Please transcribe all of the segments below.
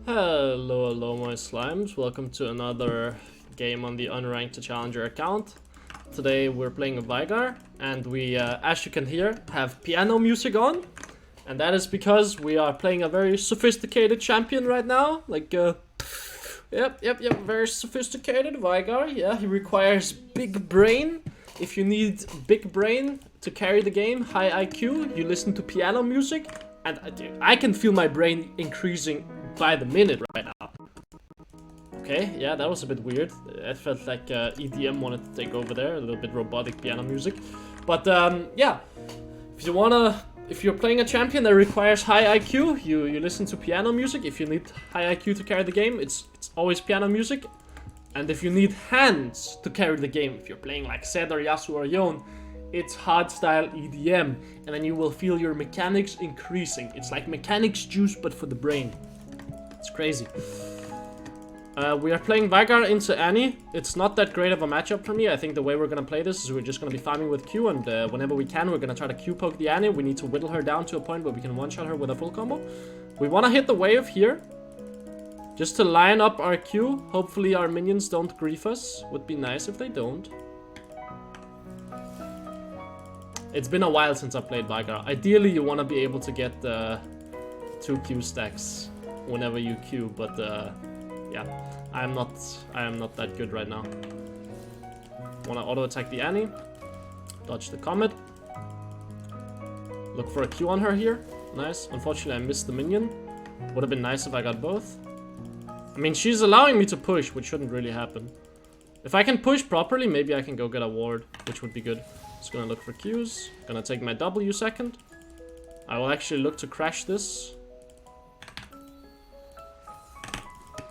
Hello my slimes, welcome to another game on the Unranked Challenger account. Today we're playing a Veigar, and we, as you can hear, have piano music on. And that is because we are playing a very sophisticated champion right now. Like, yep, very sophisticated Veigar. Yeah, he requires big brain. If you need big brain to carry the game, high IQ, you listen to piano music. And I can feel my brain increasing by the minute right now. Okay, yeah, that was a bit weird. It felt like EDM wanted to take over there, a little bit robotic piano music. But yeah, if you're playing a champion that requires high IQ, you listen to piano music. If you need high IQ to carry the game, it's always piano music. And if you need hands to carry the game, if you're playing like Zed or Yasuo or Yone, it's hardstyle EDM, and then you will feel your mechanics increasing. It's like mechanics juice, but for the brain. It's crazy. We are playing Veigar into Annie. It's not that great of a matchup for me. I think the way we're gonna play this is we're just gonna be farming with Q, and whenever we can, we're gonna try to Q poke the Annie. We need to whittle her down to a point where we can one-shot her with a full combo. We wanna hit the wave here, just to line up our Q. Hopefully our minions don't grief us. Would be nice if they don't. It's been a while since I played Veigar. Ideally, you want to be able to get 2 Q stacks whenever you Q, but yeah, I am not that good right now. Want to auto attack the Annie, dodge the comet, look for a Q on her here. Nice. Unfortunately, I missed the minion. Would have been nice if I got both. I mean, she's allowing me to push, which shouldn't really happen. If I can push properly, maybe I can go get a ward, which would be good. Just gonna look for Qs. Gonna take my W second. I will actually look to crash this.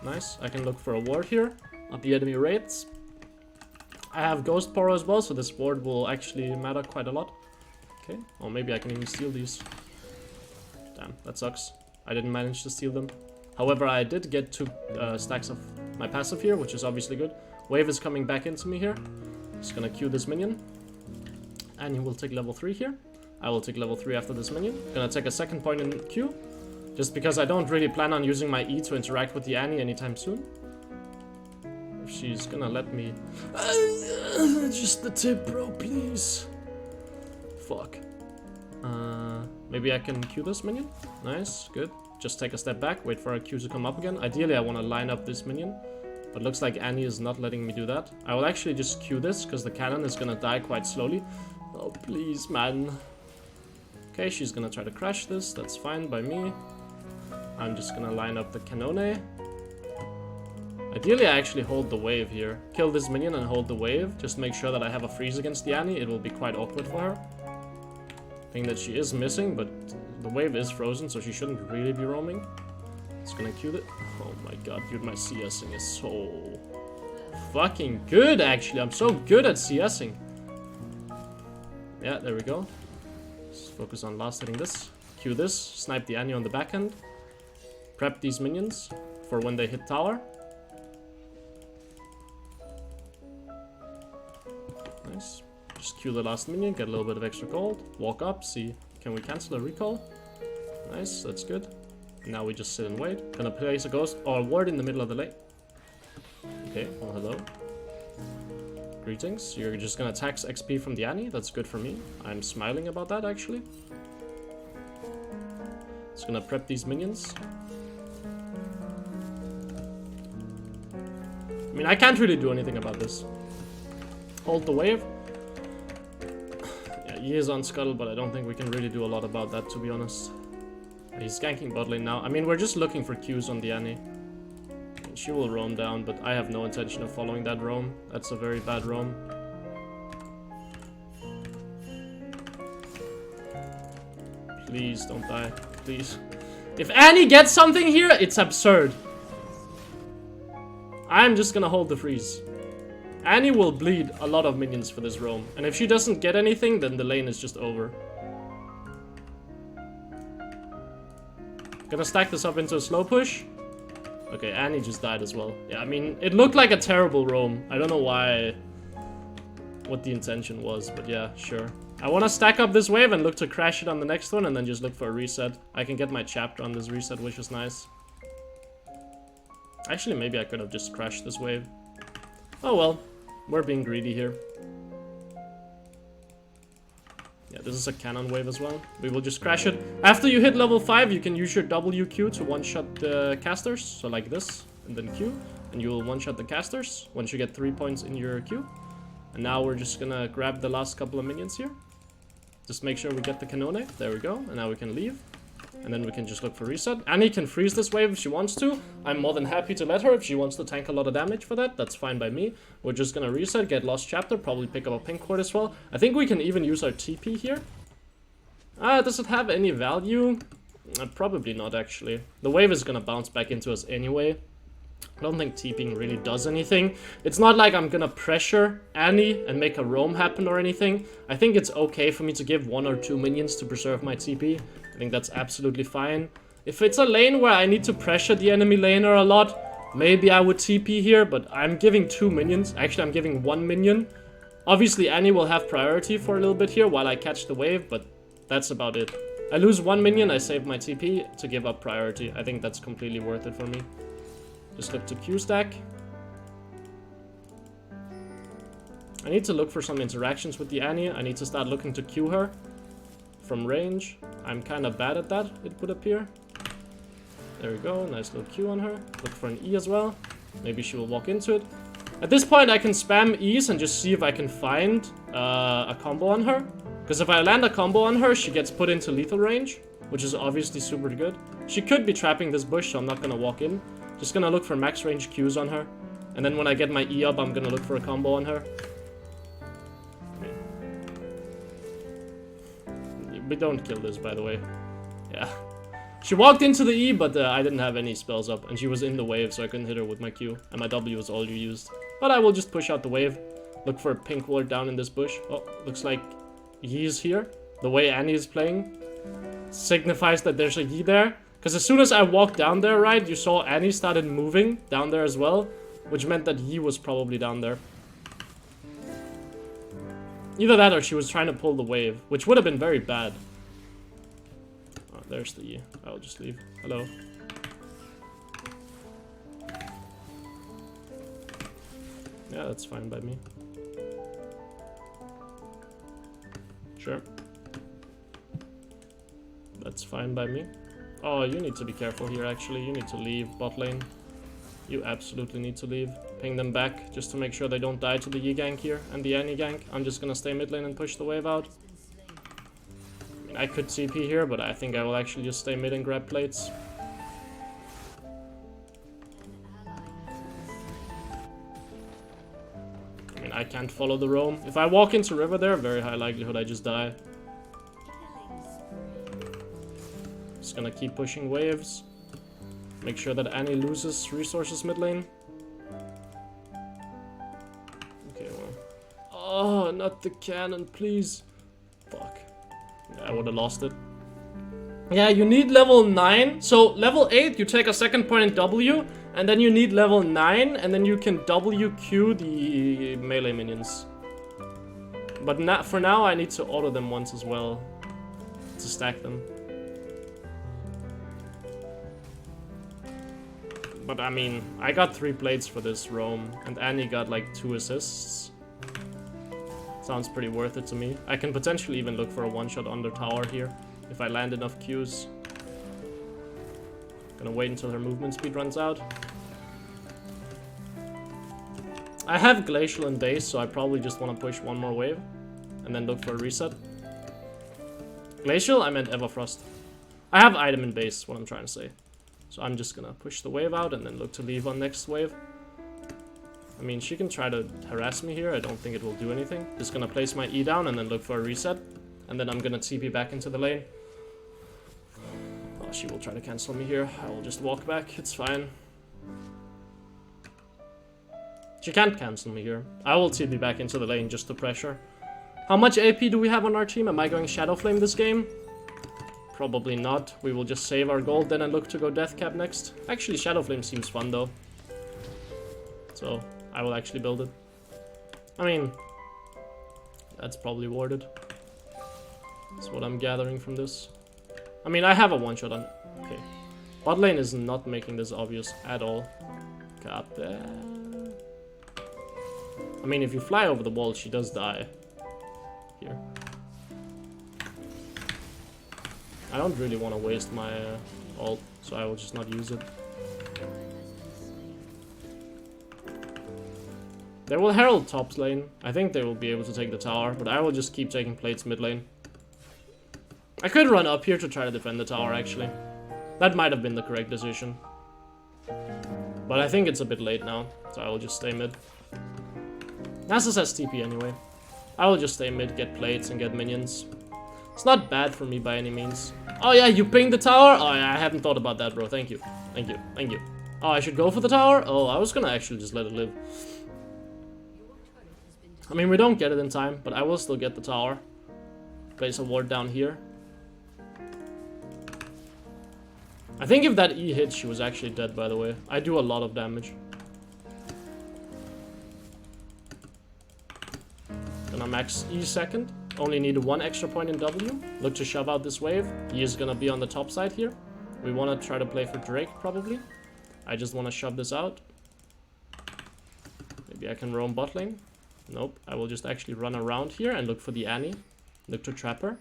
Nice. I can look for a ward here at the enemy raids. I have Ghost Power as well, so this ward will actually matter quite a lot. Okay. Or maybe I can even steal these. Damn, that sucks. I didn't manage to steal them. However, I did get 2 stacks of my passive here, which is obviously good. Wave is coming back into me here. Just gonna Q this minion. And he will take level 3 here. I will take level 3 after this minion. Gonna take a second point in Q. Just because I don't really plan on using my E to interact with the Annie anytime soon. If she's gonna let me... just the tip, bro, please. Fuck. Maybe I can Q this minion. Nice, good. Just take a step back, wait for a Q to come up again. Ideally, I want to line up this minion. But looks like Annie is not letting me do that. I will actually just Q this, because the cannon is gonna die quite slowly. Oh, please, man. Okay, she's gonna try to crash this. That's fine by me. I'm just gonna line up the Cannone. Ideally, I actually hold the wave here. Kill this minion and hold the wave. Just make sure that I have a freeze against the Annie. It will be quite awkward for her. Thing that she is missing, but the wave is frozen, so she shouldn't really be roaming. Just gonna Q it. Oh my god, dude, my CSing is so fucking good, actually. I'm so good at CSing. Yeah, there we go. Just focus on last hitting this. Q this. Snipe the Annie on the back end. Prep these minions for when they hit tower. Nice. Just Q the last minion, get a little bit of extra gold. Walk up, see, can we cancel a recall? Nice, that's good. Now we just sit and wait. Gonna place a ghost or a ward in the middle of the lane. Okay, well, hello. Greetings. You're just gonna tax XP from the Annie. That's good for me. I'm smiling about that, actually. Just gonna prep these minions. I mean, I can't really do anything about this. Hold the wave. Yeah, he is on Scuttle, but I don't think we can really do a lot about that, to be honest. He's ganking bot lane now. I mean, we're just looking for Qs on the Annie. She will roam down, but I have no intention of following that roam. That's a very bad roam. Please, don't die. Please. If Annie gets something here, it's absurd. I'm just gonna hold the freeze. Annie will bleed a lot of minions for this roam. And if she doesn't get anything, then the lane is just over. Gonna stack this up into a slow push. Okay, Annie just died as well. Yeah, I mean, it looked like a terrible roam. I don't know what the intention was, but yeah, sure. I want to stack up this wave and look to crash it on the next one and then just look for a reset. I can get my chapter on this reset, which is nice. Actually, maybe I could have just crashed this wave. Oh well, we're being greedy here. Yeah, this is a cannon wave as well. We will just crash it. After you hit level 5, you can use your WQ to one-shot the casters. So like this, and then Q. And you will one-shot the casters once you get 3 points in your Q. And now we're just gonna grab the last couple of minions here. Just make sure we get the Canone. There we go. And now we can leave. And then we can just look for reset. Annie can freeze this wave if she wants to. I'm more than happy to let her if she wants to tank a lot of damage for that. That's fine by me. We're just gonna reset, get Lost Chapter, probably pick up a pink ward as well. I think we can even use our TP here. Does it have any value? Probably not, actually. The wave is gonna bounce back into us anyway. I don't think TPing really does anything. It's not like I'm gonna pressure Annie and make a roam happen or anything. I think it's okay for me to give 1 or 2 minions to preserve my TP. I think that's absolutely fine. If it's a lane where I need to pressure the enemy laner a lot, maybe I would TP here, but I'm giving 2 minions. Actually, I'm giving 1 minion. Obviously, Annie will have priority for a little bit here while I catch the wave, but that's about it. I lose 1 minion, I save my TP to give up priority. I think that's completely worth it for me. Just look to Q stack. I need to look for some interactions with the Annie. I need to start looking to Q her from range. I'm kind of bad at that, it would appear. There we go, nice little Q on her. Look for an E as well. Maybe she will walk into it. At this point, I can spam E's and just see if I can find a combo on her. Because if I land a combo on her, she gets put into lethal range, which is obviously super good. She could be trapping this bush, so I'm not gonna walk in. Just gonna look for max range Qs on her. And then when I get my E up, I'm gonna look for a combo on her. We don't kill this, by the way. Yeah. She walked into the E, but I didn't have any spells up. And she was in the wave, so I couldn't hit her with my Q. And my W was all you used. But I will just push out the wave. Look for a pink ward down in this bush. Oh, looks like Yi's here. The way Annie is playing signifies that there's a Yi there. Because as soon as I walked down there, right, you saw Annie started moving down there as well. Which meant that Yi was probably down there. Either that or she was trying to pull the wave, which would have been very bad. Oh, there's the E. I'll just leave. Hello. Yeah, that's fine by me. Sure. That's fine by me. Oh, you need to be careful here, actually. You need to leave bot lane. You absolutely need to leave. Ping them back, just to make sure they don't die to the Yi gank here and the Annie gank. I'm just gonna stay mid lane and push the wave out. I mean, I could TP here, but I think I will actually just stay mid and grab plates. I mean, I can't follow the roam. If I walk into river there, very high likelihood I just die. Just gonna keep pushing waves. Make sure that Annie loses resources mid lane. Okay, well. Oh, not the cannon, please. Fuck. Yeah, I would have lost it. Yeah, you need level 9. So, level 8, you take a second point in W. And then you need level 9. And then you can WQ the melee minions. But for now, I need to auto them once as well. To stack them. But I mean, I got 3 plates for this roam, and Annie got like 2 assists. Sounds pretty worth it to me. I can potentially even look for a one-shot under tower here, if I land enough Qs. Gonna wait until her movement speed runs out. I have Glacial and base, so I probably just want to push one more wave, and then look for a reset. Glacial? I meant Everfrost. I have item in base, what I'm trying to say. So I'm just gonna push the wave out and then look to leave on next wave. I mean, she can try to harass me here. I don't think it will do anything. Just gonna place my E down and then look for a reset. And then I'm gonna TP back into the lane. Oh, she will try to cancel me here. I will just walk back. It's fine. She can't cancel me here. I will TP back into the lane just to pressure. How much AP do we have on our team? Am I going Shadow Flame this game? Probably not. We will just save our gold then and look to go Death Cap next. Actually, Shadow Flame seems fun though. So, I will actually build it. I mean, that's probably warded. That's what I'm gathering from this. I mean, I have a one-shot on... Okay. Bot lane is not making this obvious at all. Kappa. I mean, if you fly over the wall, she does die. Here. I don't really want to waste my ult, so I will just not use it. They will herald top lane. I think they will be able to take the tower, but I will just keep taking plates mid lane. I could run up here to try to defend the tower, actually. That might have been the correct decision. But I think it's a bit late now, so I will just stay mid. Nasus has TP anyway. I will just stay mid, get plates, and get minions. It's not bad for me by any means. Oh yeah, you pinged the tower? Oh yeah, I hadn't thought about that, bro. Thank you. Thank you. Thank you. Oh, I should go for the tower? Oh, I was gonna actually just let it live. I mean, we don't get it in time, but I will still get the tower. Place a ward down here. I think if that E hit, she was actually dead, by the way. I do a lot of damage. Gonna max E second. Only need 1 extra point in W. Look to shove out this wave. He is gonna be on the top side here. We wanna try to play for Drake, probably. I just wanna shove this out. Maybe I can roam bot lane. Nope, I will just actually run around here and look for the Annie. Look to trap her.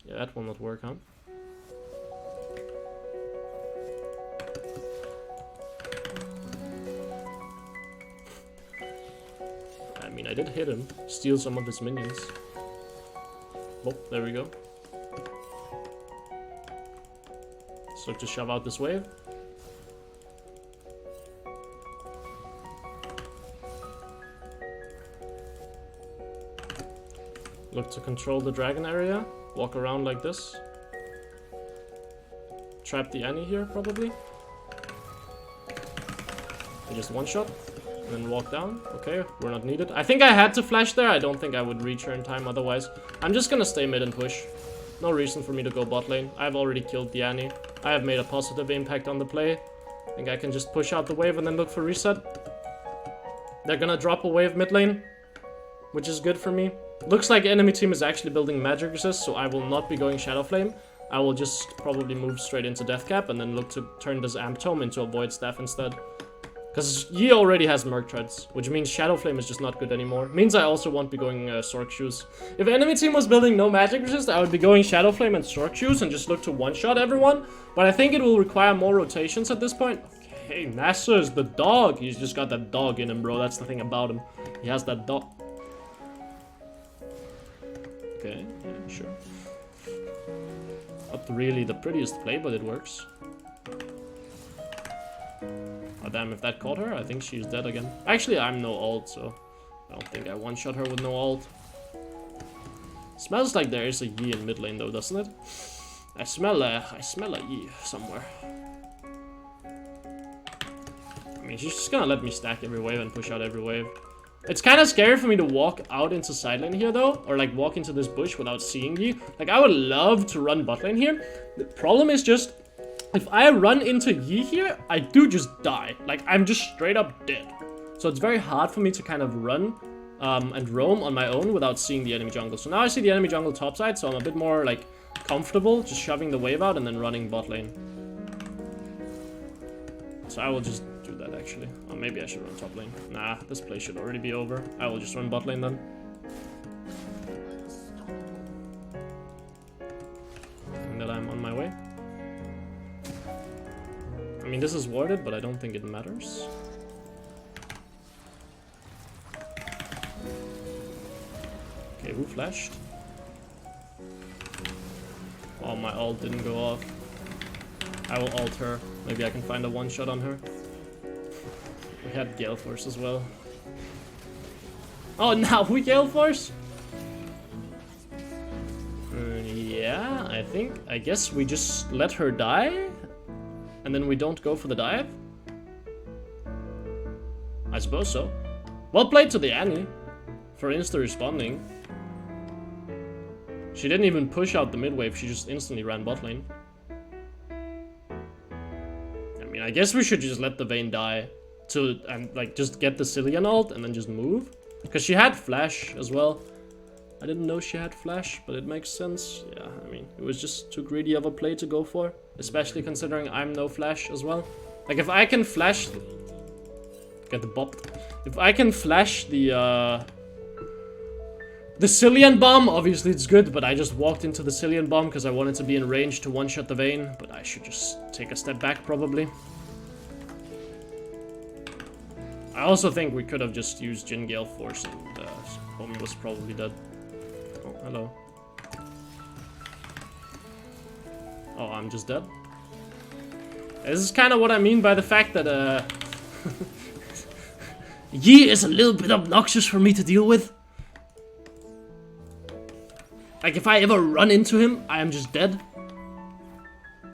Yeah, that will not work, huh? I mean, I did hit him. Steal some of his minions. Oh, there we go. Let's look to shove out this wave. Look to control the dragon area. Walk around like this. Trap the Annie here, probably. And just one shot. And then walk down. Okay, we're not needed. I think I had to flash there. I don't think I would reach her in time otherwise. I'm just gonna stay mid and push. No reason for me to go bot lane. I've already killed the Annie. I have made a positive impact on the play. I think I can just push out the wave and then look for reset. They're gonna drop a wave mid lane, which is good for me. Looks like enemy team is actually building magic resist, so I will not be going Shadow Flame. I will just probably move straight into Death Cap and then look to turn this Amp Tome into a Void Staff instead. Because Yi already has Merc Treads, which means Shadow Flame is just not good anymore. Means I also won't be going Sork Shoes. If enemy team was building no magic resist, I would be going Shadow Flame and Sork Shoes and just look to one-shot everyone. But I think it will require more rotations at this point. Okay, Nasa is the dog. He's just got that dog in him, bro. That's the thing about him. He has that dog. Okay, yeah, sure. Not really the prettiest play, but it works. Oh damn, if that caught her, I think she's dead again. Actually, I'm no ult, so I don't think I one-shot her with no ult. Smells like there is a Yi in mid lane though, doesn't it? I smell a Yi somewhere. I mean, she's just gonna let me stack every wave and push out every wave. It's kind of scary for me to walk out into side lane here though, or like walk into this bush without seeing Yi. Like, I would love to run bot lane here. The problem is just, if I run into Yi here, I do just die. Like, I'm just straight up dead. So it's very hard for me to kind of run and roam on my own without seeing the enemy jungle. So now I see the enemy jungle topside, so I'm a bit more like comfortable just shoving the wave out and then running bot lane. So I will just do that actually. Or maybe I should run top lane. Nah, this play should already be over. I will just run bot lane then. And then I'm on my way. I mean, this is warded, but I don't think it matters. Okay, who flashed? Oh, my ult didn't go off. I will ult her. Maybe I can find a one-shot on her. We had Gale Force as well. Oh, now we Gale Force? Yeah, I guess we just let her die? And then we don't go for the dive? I suppose so. Well played to the Annie for insta-responding. She didn't even push out the mid wave, she just instantly ran bot lane. I mean, I guess we should just let the Vayne die and like just get the Cillian ult and then just move. Because she had flash as well. I didn't know she had flash, but it makes sense. Yeah, I mean, it was just too greedy of a play to go for, especially considering I'm no flash as well. Like, if I can flash... Get the bopped. If I can flash the Cillian bomb, obviously it's good, but I just walked into the Cillian bomb because I wanted to be in range to one-shot the Vayne, but I should just take a step back, probably. I also think we could have just used Jin Gale Force, and homie was probably dead. Oh, hello. Oh, I'm just dead? This is kind of what I mean by the fact that, Yi is a little bit obnoxious for me to deal with. Like, if I ever run into him, I am just dead.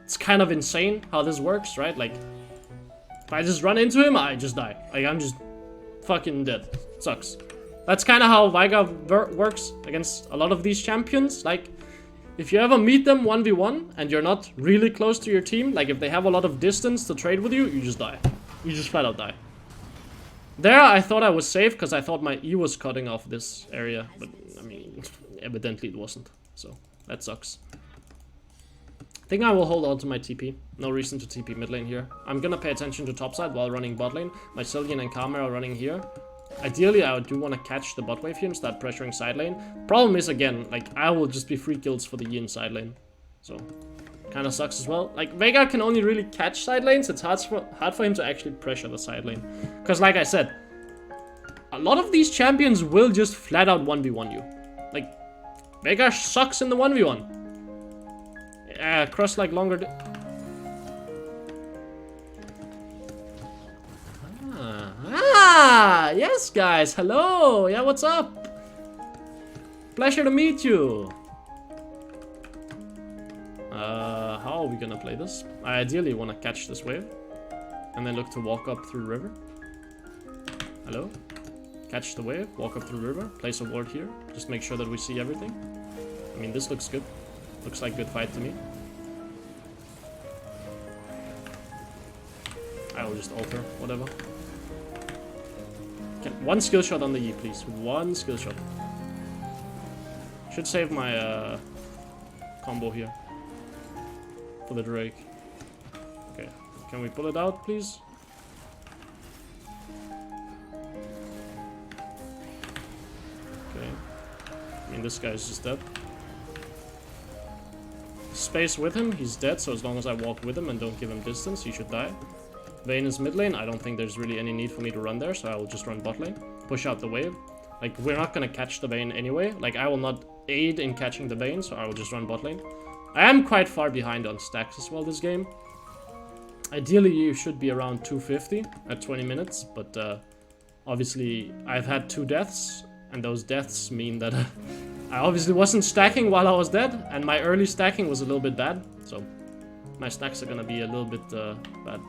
It's kind of insane how this works, right? Like, if I just run into him, I just die. Like, I'm just fucking dead. Sucks. That's kind of how veigar works against a lot of these champions. Like, if you ever meet them 1v1 and you're not really close to your team, like if they have a lot of distance to trade with you, you just die. You just flat out die. There, I thought I was safe because I thought my E was cutting off this area, but I mean, evidently it wasn't. So, that sucks. I think I will hold on to my TP. No reason to TP mid lane here. I'm gonna pay attention to top side while running bot lane. My Cillian and Khamer are running here. Ideally, I do want to catch the bot wave here and start pressuring side lane. Problem is, again, like, I will just be free kills for the Yin side lane. So, kind of sucks as well. Like, veigar can only really catch side lanes. It's hard for him to actually pressure the side lane. Because, like I said, a lot of these champions will just flat out 1v1 you. Like, veigar sucks in the 1v1. Yeah, cross like longer... Ah, yes, guys. Hello. Yeah, what's up? Pleasure to meet you. How are we gonna play this? I ideally want to catch this wave and then look to walk up through river. Hello? Catch the wave, walk up through river, place a ward here. Just make sure that we see everything. I mean, this looks good. Looks like good fight to me. I will just alter, whatever. One skill shot on the E, please. One skill shot. Should save my combo here. For the Drake. Okay. Can we pull it out, please? Okay. I mean, this guy's just dead. Space with him, he's dead, so as long as I walk with him and don't give him distance, he should die. Vayne is mid lane. I don't think there's really any need for me to run there, so I will just run bot lane. Push out the wave. Like, we're not gonna catch the Vayne anyway. Like, I will not aid in catching the Vayne, so I will just run bot lane. I am quite far behind on stacks as well this game. Ideally, you should be around 250 at 20 minutes, but obviously, I've had 2 deaths, and those deaths mean that I obviously wasn't stacking while I was dead, and my early stacking was a little bit bad, so my stacks are gonna be a little bit bad.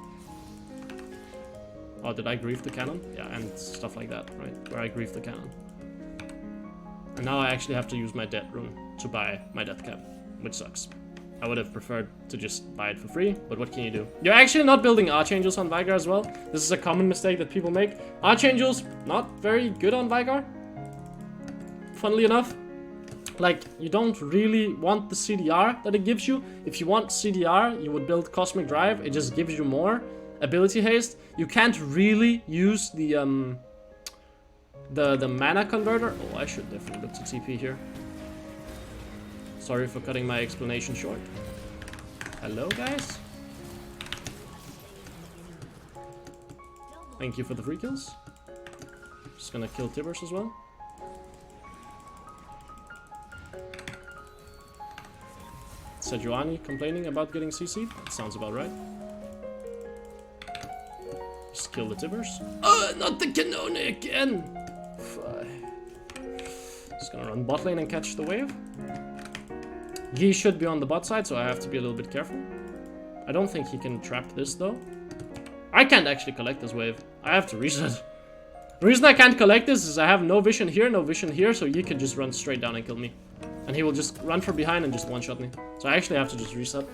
Oh, did I grief the cannon? Yeah, and stuff like that, right? Where I grief the cannon. And now I actually have to use my death rune to buy my death cap, which sucks. I would have preferred to just buy it for free, but what can you do? You're actually not building Archangels on veigar as well. This is a common mistake that people make. Archangels, not very good on veigar. Funnily enough. Like, you don't really want the CDR that it gives you. If you want CDR, you would build Cosmic Drive. It just gives you more ability haste. You can't really use the mana converter. Oh, I should definitely look to TP here. Sorry for cutting my explanation short. Hello, guys. Thank you for the free kills. Just gonna kill Tibbers as well. Sejuani complaining about getting CC'd? That sounds about right. Just kill the Tibbers. Not the Canone again! Just gonna run bot lane and catch the wave. Yi should be on the bot side, so I have to be a little bit careful. I don't think he can trap this, though. I can't actually collect this wave. I have to reset. The reason I can't collect this is I have no vision here, so Yi can just run straight down and kill me. And he will just run from behind and just one-shot me. So I actually have to just reset.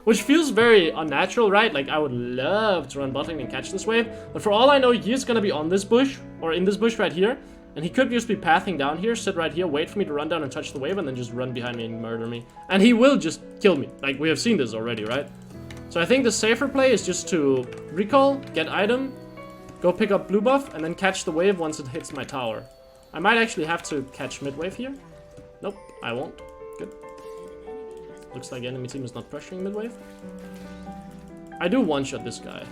Which feels very unnatural, right? Like, I would love to run bot lane and catch this wave. But for all I know, Yi is gonna be on this bush, or in this bush right here. And he could just be pathing down here, sit right here, wait for me to run down and touch the wave, and then just run behind me and murder me. And he will just kill me. Like, we have seen this already, right? So I think the safer play is just to recall, get item, go pick up blue buff, and then catch the wave once it hits my tower. I might actually have to catch mid wave here. Nope, I won't. Good. Looks like enemy team is not pressuring mid wave. I do one-shot this guy.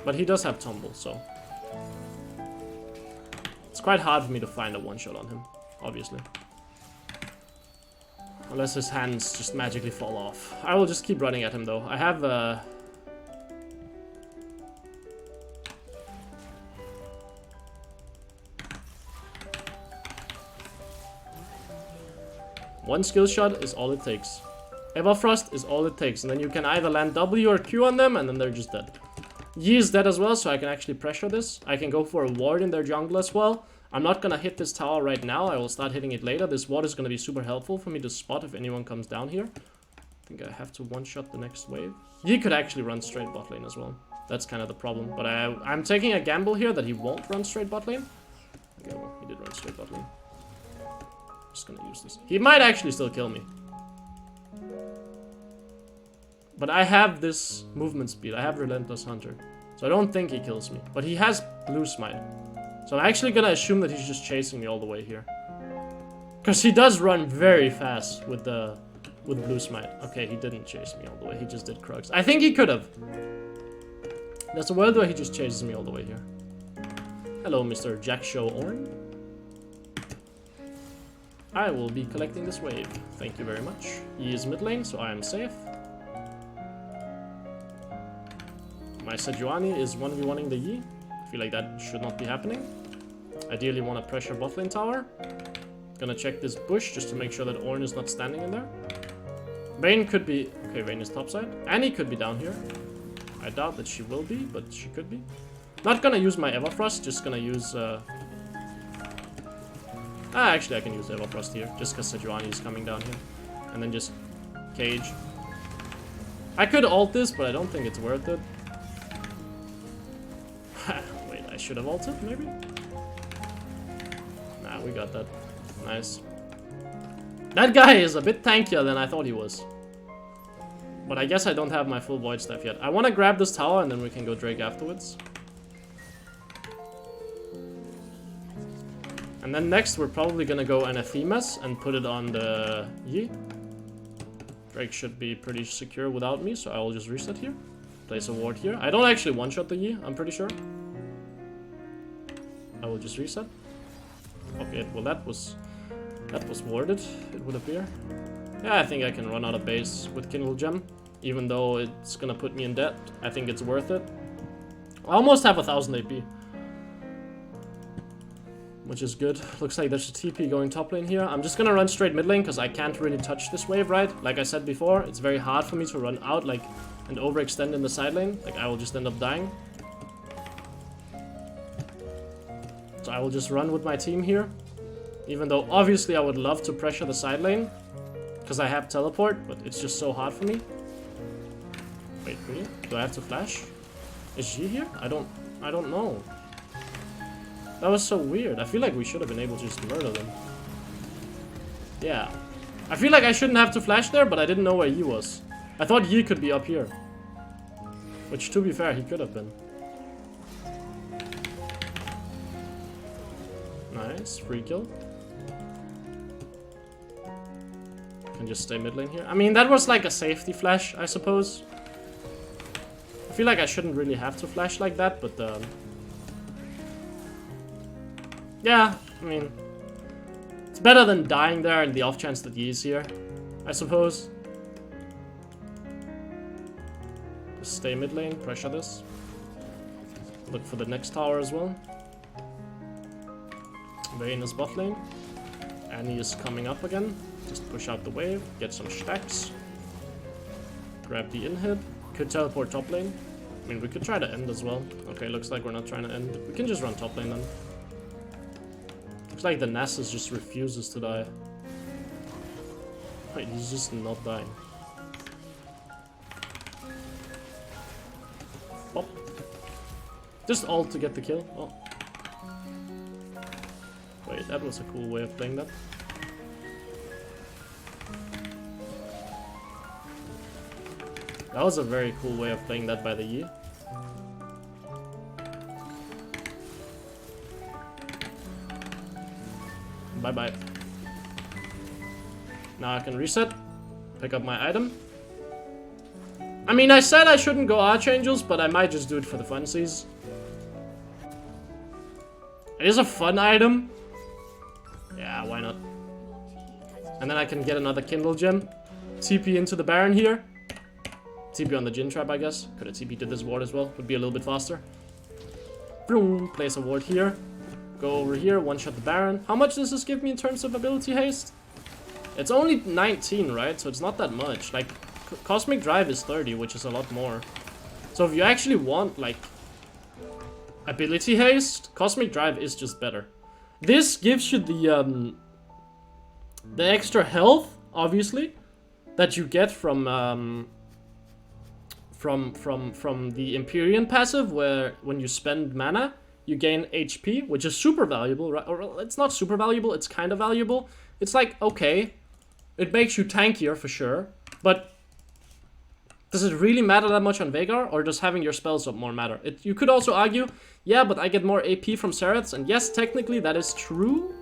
But he does have tumble, so... It's quite hard for me to find a one-shot on him, obviously. Unless his hands just magically fall off. I will just keep running at him, though. I have, one skill shot is all it takes. Everfrost is all it takes, and then you can either land W or Q on them, and then they're just dead. Yi is dead as well, so I can actually pressure this. I can go for a ward in their jungle as well. I'm not gonna hit this tower right now. I will start hitting it later. This ward is gonna be super helpful for me to spot if anyone comes down here. I think I have to one-shot the next wave. Yi could actually run straight bot lane as well. That's kind of the problem. But I'm taking a gamble here that he won't run straight bot lane. Okay, well, he did run straight bot lane. Just gonna use this. He might actually still kill me. But I have this movement speed. I have Relentless Hunter. So I don't think he kills me. But he has Blue Smite. So I'm actually gonna assume that he's just chasing me all the way here. Because he does run very fast with Blue Smite. Okay, he didn't chase me all the way. He just did Krugs. I think he could have. There's a world where he just chases me all the way here. Hello, Mr. Jack Show Orn. I will be collecting this wave. Thank you very much. He is mid lane, so I am safe. My Sejuani is 1v1ing the Yi. I feel like that should not be happening. Ideally want to pressure bot lane tower. Gonna check this bush just to make sure that Ornn is not standing in there. Vayne could be... Okay, Vayne is topside. Annie could be down here. I doubt that she will be, but she could be. Not gonna use my Everfrost, just gonna use... actually I can use Everfrost here, just because Sejuani is coming down here. And then just cage. I could ult this, but I don't think it's worth it. Wait, I should have ulted, maybe? Nah, we got that. Nice. That guy is a bit tankier than I thought he was. But I guess I don't have my full void staff yet. I want to grab this tower and then we can go Drake afterwards. And then next we're probably gonna go Anathemas and put it on the Yi. Drake should be pretty secure without me, so I will just reset here. Place a ward here. I don't actually one-shot the Yi, I'm pretty sure. I will just reset. Okay, well that was warded, it would appear. Yeah, I think I can run out of base with Kindle Gem. Even though it's gonna put me in debt, I think it's worth it. I almost have 1000 AP. Which is good. Looks like there's a TP going top lane here. I'm just gonna run straight mid lane because I can't really touch this wave, right? Like I said before, it's very hard for me to run out like and overextend in the side lane. Like I will just end up dying. So I will just run with my team here. Even though obviously I would love to pressure the side lane. Because I have teleport, but it's just so hard for me. Wait, really? Do I have to flash? Is she here? I don't know. That was so weird. I feel like we should have been able to just murder them. Yeah. I feel like I shouldn't have to flash there, but I didn't know where Yi was. I thought Yi could be up here. Which, to be fair, he could have been. Nice. Free kill. Can just stay mid lane here. I mean, that was like a safety flash, I suppose. I feel like I shouldn't really have to flash like that, but... yeah, I mean... it's better than dying there and the off chance that Yi is here, I suppose. Just stay mid lane, pressure this. Look for the next tower as well. Vayne is bot lane. Annie is coming up again. Just push out the wave, get some stacks. Grab the in-hit. Could teleport top lane. I mean, we could try to end as well. Okay, looks like we're not trying to end. We can just run top lane then. Looks like the Nasus just refuses to die. Wait, he's just not dying. Pop. Just ult to get the kill. Oh. Wait, that was a cool way of playing that. That was a very cool way of playing that by the Yi. Bye-bye. Now I can reset, pick up my item. I mean, I said I shouldn't go Archangels, but I might just do it for the funsies. It is a fun item. Yeah, why not? And then I can get another Kindle gem. TP into the Baron here. TP on the Jin Trap, I guess. Could have TP to this ward as well. Would be a little bit faster. Boom. Place a ward here. Go over here, one-shot the Baron. How much does this give me in terms of ability haste? It's only 19, right? So it's not that much. Like, Cosmic Drive is 30, which is a lot more. So if you actually want, like, ability haste, Cosmic Drive is just better. This gives you the extra health, obviously, that you get from the Empyrean passive, where when you spend mana, you gain HP, which is super valuable, right? Or it's not super valuable, it's kind of valuable. It's like, okay, it makes you tankier for sure, but does it really matter that much on Veigar, or does having your spells up more matter? You could also argue, yeah, but I get more AP from Sereths, and yes, technically that is true.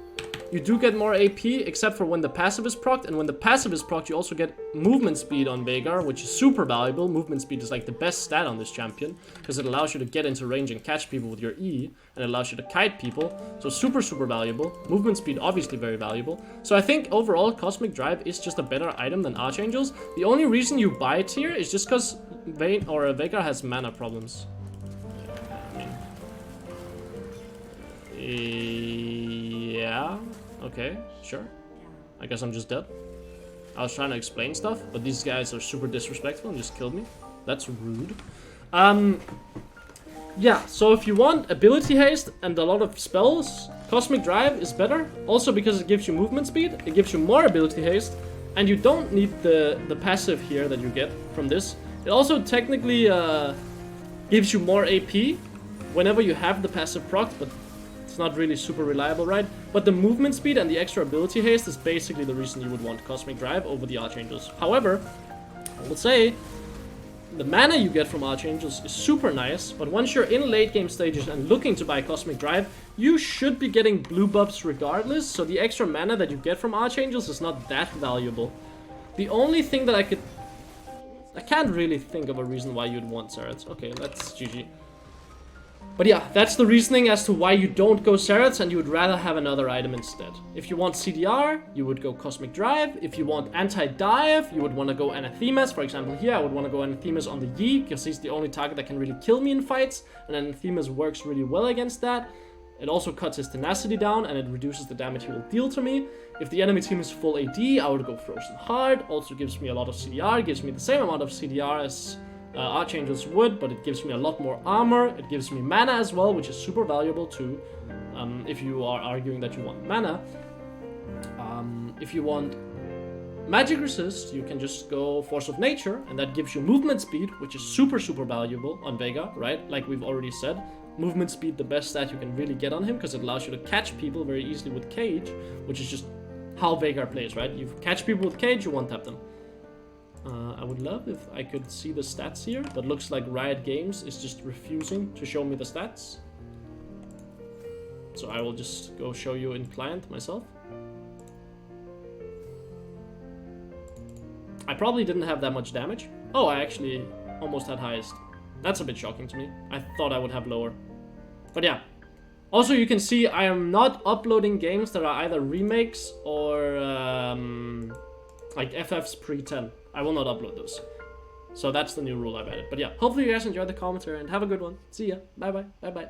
You do get more AP, except for when the passive is procced, and when the passive is procced, you also get movement speed on Veigar, which is super valuable. Movement speed is like the best stat on this champion, because it allows you to get into range and catch people with your E, and it allows you to kite people, so super, super valuable. Movement speed, obviously very valuable. So I think overall, Cosmic Drive is just a better item than Archangels. The only reason you buy it here is just because Veigar has mana problems. Yeah, okay, sure. I guess I'm just dead. I was trying to explain stuff, but these guys are super disrespectful and just killed me. That's rude. Yeah, so if you want ability haste and a lot of spells, Cosmic Drive is better. Also because it gives you movement speed, it gives you more ability haste, and you don't need the passive here that you get from this. It also technically gives you more AP whenever you have the passive proc, but it's not really super reliable, right? But the movement speed and the extra ability haste is basically the reason you would want Cosmic Drive over the Archangels. However, I will say, the mana you get from Archangels is super nice, but once you're in late game stages and looking to buy Cosmic Drive, you should be getting blue buffs regardless, so the extra mana that you get from Archangels is not that valuable. The only thing that I can't really think of a reason why you'd want Sereths. Okay, that's GG. But yeah, that's the reasoning as to why you don't go Sereths and you would rather have another item instead. If you want CDR, you would go Cosmic Drive. If you want anti-dive, you would want to go Anathemas. For example, here I would want to go Anathemas on the Yi, because he's the only target that can really kill me in fights, and Anathemas works really well against that. It also cuts his tenacity down, and it reduces the damage he will deal to me. If the enemy team is full AD, I would go Frozen Heart. Also gives me a lot of CDR, gives me the same amount of CDR as Archangels would, but it gives me a lot more armor. It gives me mana as well, which is super valuable too, if you are arguing that you want mana. If you want magic resist, you can just go Force of Nature, and that gives you movement speed, which is super, super valuable on Veigar, right? Like we've already said, movement speed, the best stat you can really get on him, because it allows you to catch people very easily with Cage, which is just how Veigar plays, right? You catch people with Cage, you one-tap them. I would love if I could see the stats here, but looks like Riot Games is just refusing to show me the stats. So I will just go show you in client myself. I probably didn't have that much damage. Oh, I actually almost had highest. That's a bit shocking to me. I thought I would have lower. But yeah. Also, you can see I am not uploading games that are either remakes or like FFs pre-10. I will not upload those. So that's the new rule I've added. But yeah, hopefully you guys enjoyed the commentary and have a good one. See ya. Bye bye. Bye bye.